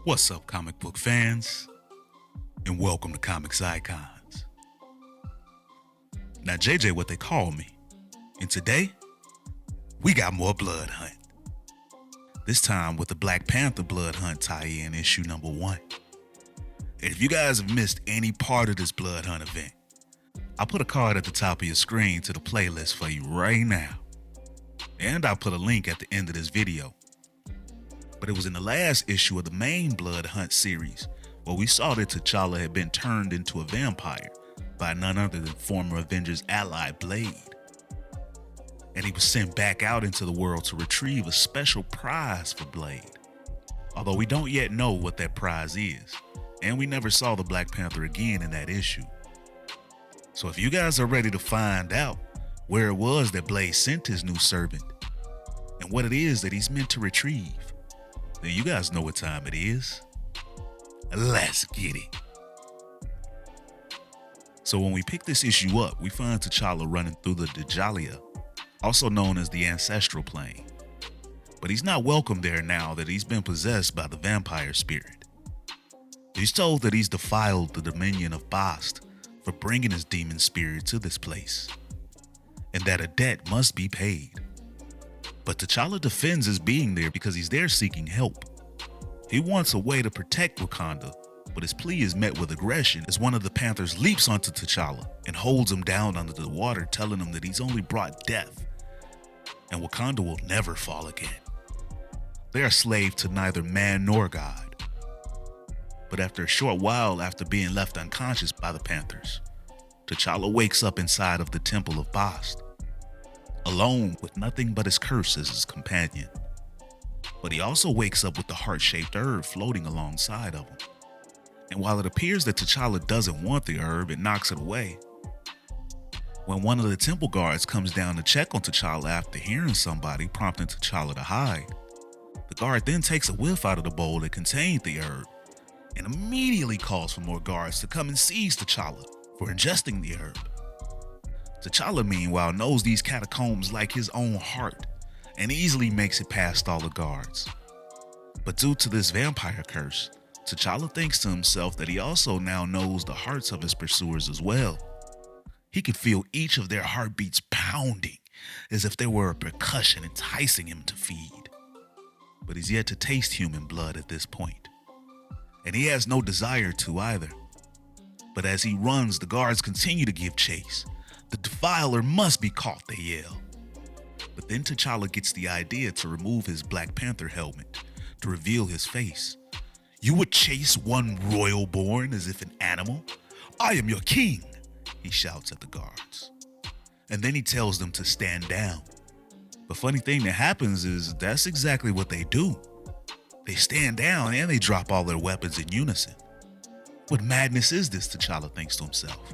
What's up, comic book fans? And welcome to Comics Icons. Now, JJ, what they call me. And today, we got more Blood Hunt. This time with the Black Panther Blood Hunt tie-in issue number 1. And if you guys have missed any part of this Blood Hunt event, I'll put a card at the top of your screen to the playlist for you right now. And I'll put a link at the end of this video. But it was in the last issue of the main Blood Hunt series where we saw that T'Challa had been turned into a vampire by none other than former Avengers ally Blade. And he was sent back out into the world to retrieve a special prize for Blade. Although we don't yet know what that prize is, and we never saw the Black Panther again in that issue. So if you guys are ready to find out where it was that Blade sent his new servant, and what it is that he's meant to retrieve, then you guys know what time it is. Let's get it. So when we pick this issue up, we find T'Challa running through the Djalia, also known as the Ancestral Plane. But he's not welcome there now that he's been possessed by the vampire spirit. He's told that he's defiled the dominion of Bast for bringing his demon spirit to this place, and that a debt must be paid. But T'Challa defends his being there because he's there seeking help. He wants a way to protect Wakanda, but his plea is met with aggression as one of the Panthers leaps onto T'Challa and holds him down under the water, telling him that he's only brought death, and Wakanda will never fall again. They are slaves to neither man nor God. But after a short while after being left unconscious by the Panthers, T'Challa wakes up inside of the Temple of Bast, alone with nothing but his curse as his companion. But he also wakes up with the heart-shaped herb floating alongside of him. And while it appears that T'Challa doesn't want the herb, it knocks it away. When one of the temple guards comes down to check on T'Challa after hearing somebody, prompting T'Challa to hide, the guard then takes a whiff out of the bowl that contained the herb and immediately calls for more guards to come and seize T'Challa for ingesting the herb. T'Challa, meanwhile, knows these catacombs like his own heart and easily makes it past all the guards. But due to this vampire curse, T'Challa thinks to himself that he also now knows the hearts of his pursuers as well. He could feel each of their heartbeats pounding as if they were a percussion enticing him to feed. But he's yet to taste human blood at this point, and he has no desire to either. But as he runs, the guards continue to give chase. The defiler must be caught, they yell. But then T'Challa gets the idea to remove his Black Panther helmet to reveal his face. "You would chase one royal born as if an animal? I am your king," he shouts at the guards. And then he tells them to stand down. The funny thing that happens is that's exactly what they do. They stand down and they drop all their weapons in unison. What madness is this, T'Challa thinks to himself.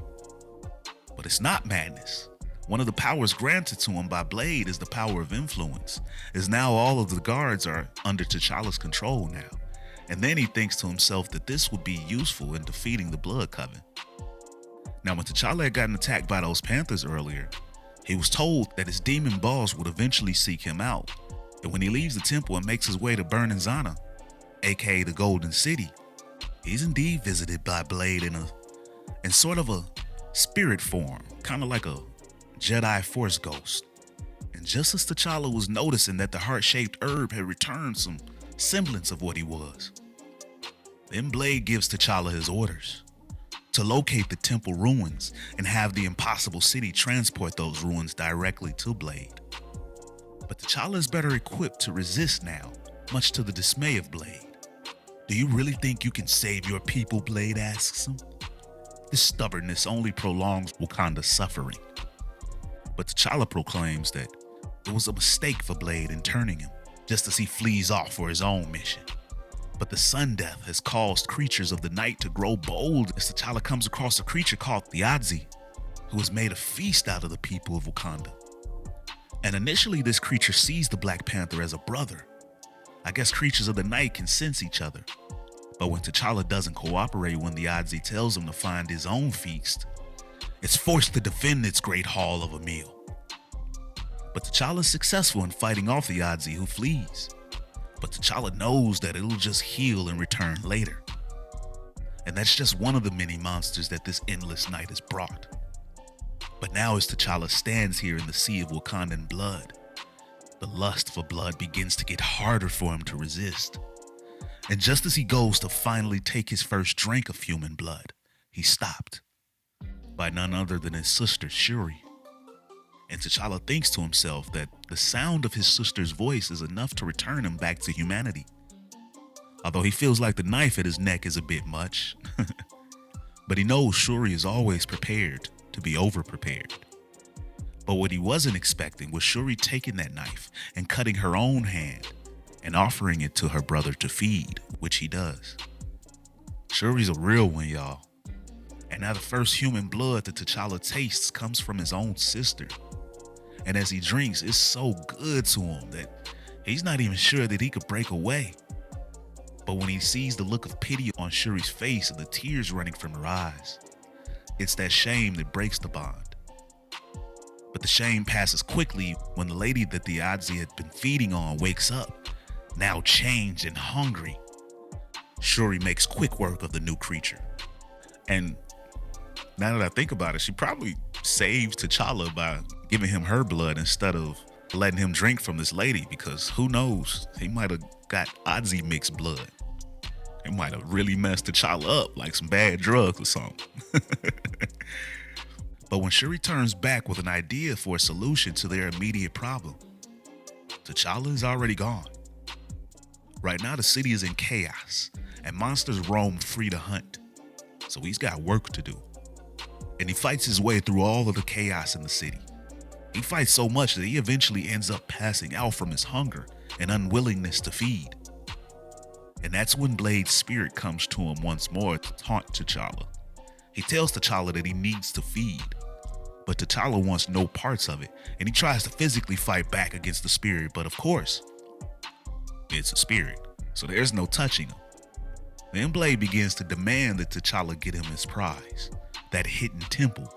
But it's not madness. One of the powers granted to him by Blade is the power of influence, as now all of the guards are under T'Challa's control now. And then he thinks to himself that this would be useful in defeating the Blood Coven. Now, when T'Challa had gotten attacked by those Panthers earlier, he was told that his demon boss would eventually seek him out. And when he leaves the temple and makes his way to Burning Zana, aka the Golden City, he's indeed visited by Blade in sort of a spirit form, kind of like a Jedi Force ghost. And just as T'Challa was noticing that the heart-shaped herb had returned some semblance of what he was, then Blade gives T'Challa his orders to locate the temple ruins and have the Impossible City transport those ruins directly to Blade. But T'Challa is better equipped to resist now, much to the dismay of Blade. "Do you really think you can save your people?" Blade asks him. This stubbornness only prolongs Wakanda's suffering. But T'Challa proclaims that it was a mistake for Blade in turning him, just as he flees off for his own mission. But the sun death has caused creatures of the night to grow bold as T'Challa comes across a creature called the Adzi, who has made a feast out of the people of Wakanda. And initially this creature sees the Black Panther as a brother. I guess creatures of the night can sense each other. But when T'Challa doesn't cooperate when the Adzi tells him to find his own feast, it's forced to defend its great hall of a meal. But T'Challa is successful in fighting off the Adzi, who flees. But T'Challa knows that it'll just heal and return later. And that's just one of the many monsters that this endless night has brought. But now as T'Challa stands here in the sea of Wakandan blood, the lust for blood begins to get harder for him to resist. And just as he goes to finally take his first drink of human blood, he's stopped by none other than his sister, Shuri. And T'Challa thinks to himself that the sound of his sister's voice is enough to return him back to humanity. Although he feels like the knife at his neck is a bit much. But he knows Shuri is always prepared to be over-prepared. But what he wasn't expecting was Shuri taking that knife and cutting her own hand and offering it to her brother to feed, which he does. Shuri's a real one, y'all. And now the first human blood that T'Challa tastes comes from his own sister. And as he drinks, it's so good to him that he's not even sure that he could break away. But when he sees the look of pity on Shuri's face and the tears running from her eyes, it's that shame that breaks the bond. But the shame passes quickly when the lady that the Adzi had been feeding on wakes up, now changed and hungry. Shuri makes quick work of the new creature. And now that I think about it, she probably saves T'Challa by giving him her blood instead of letting him drink from this lady, because who knows, he might have got Adzi mixed blood. It might have really messed T'Challa up like some bad drugs or something. But when Shuri turns back with an idea for a solution to their immediate problem, T'Challa is already gone. Right now the city is in chaos and monsters roam free to hunt. So he's got work to do. And he fights his way through all of the chaos in the city. He fights so much that he eventually ends up passing out from his hunger and unwillingness to feed. And that's when Blade's spirit comes to him once more to taunt T'Challa. He tells T'Challa that he needs to feed, but T'Challa wants no parts of it, and he tries to physically fight back against the spirit, but of course, it's a spirit, so there's no touching him. Then Blade begins to demand that T'Challa get him his prize, that hidden temple.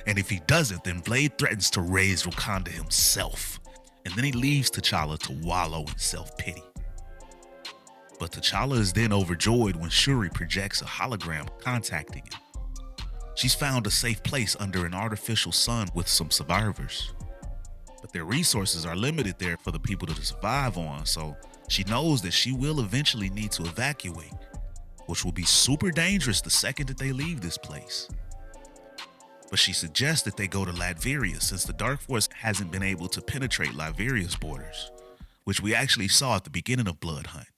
And if he doesn't, then Blade threatens to raise Wakanda himself, and then he leaves T'Challa to wallow in self-pity. But T'Challa is then overjoyed when Shuri projects a hologram contacting him. She's found a safe place under an artificial sun with some survivors. But their resources are limited there for the people to survive on, so she knows that she will eventually need to evacuate, which will be super dangerous the second that they leave this place. But she suggests that they go to Latveria since the Dark Force hasn't been able to penetrate Latveria's borders, which we actually saw at the beginning of Blood Hunt.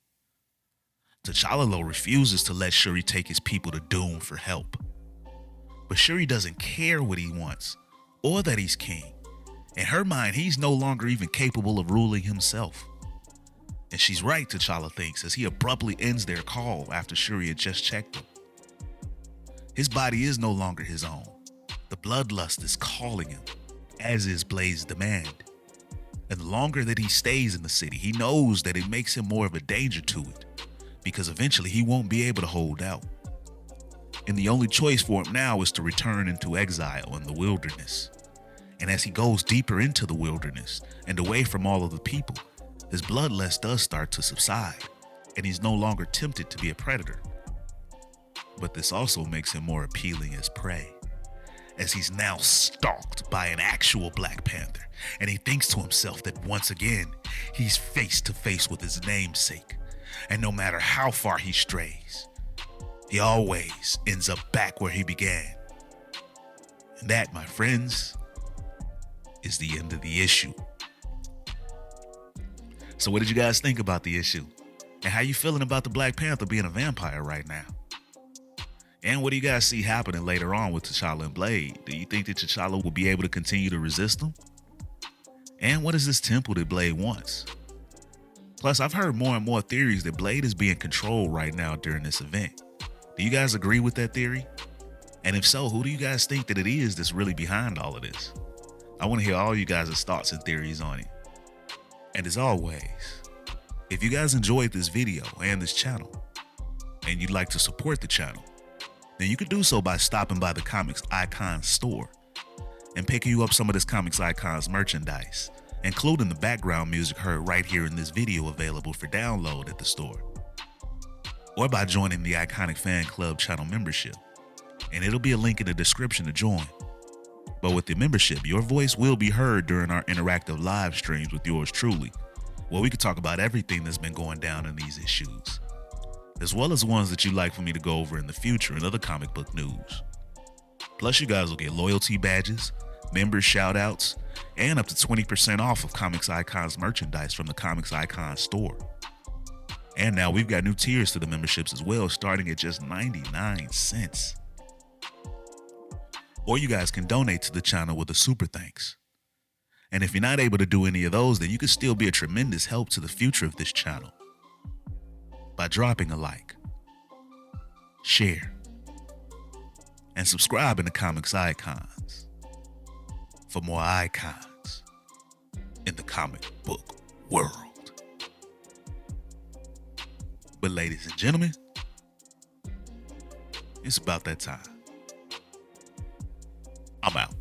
T'Challa though refuses to let Shuri take his people to Doom for help. But Shuri doesn't care what he wants, or that he's king. In her mind, he's no longer even capable of ruling himself. And she's right, T'Challa thinks, as he abruptly ends their call after Shuri had just checked him. His body is no longer his own. The bloodlust is calling him, as is Blade's demand. And the longer that he stays in the city, he knows that it makes him more of a danger to it, because eventually he won't be able to hold out. And the only choice for him now is to return into exile in the wilderness. And as he goes deeper into the wilderness and away from all of the people, his bloodlust does start to subside, and he's no longer tempted to be a predator. But this also makes him more appealing as prey, as he's now stalked by an actual Black Panther, and he thinks to himself that once again, he's face to face with his namesake, and no matter how far he strays, he always ends up back where he began. And that, my friends, is the end of the issue. So what did you guys think about the issue? And how you feeling about the Black Panther being a vampire right now? And what do you guys see happening later on with T'Challa and Blade? Do you think that T'Challa will be able to continue to resist them? And what is this temple that Blade wants? Plus, I've heard more and more theories that Blade is being controlled right now during this event. Do you guys agree with that theory? And if so, who do you guys think that it is that's really behind all of this? I want to hear all you guys' thoughts and theories on it. And as always, if you guys enjoyed this video and this channel, and you'd like to support the channel, then you can do so by stopping by the Comics Icons store and picking you up some of this Comics Icons merchandise including the background music heard right here in this video available for download at the store, or by joining the Iconic Fan Club channel membership, and it'll be a link in the description to join. But with the membership, your voice will be heard during our interactive live streams with yours truly, where we can talk about everything that's been going down in these issues, as well as ones that you'd like for me to go over in the future and other comic book news. Plus, you guys will get loyalty badges, member shoutouts, and up to 20% off of Comics Icons merchandise from the Comics Icons store. And now we've got new tiers to the memberships as well, starting at just 99 cents. Or you guys can donate to the channel with a super thanks. And if you're not able to do any of those, then you can still be a tremendous help to the future of this channel by dropping a like, share, and subscribing to Comics Icons for more icons in the comic book world. But ladies and gentlemen, it's about that time. I'm out.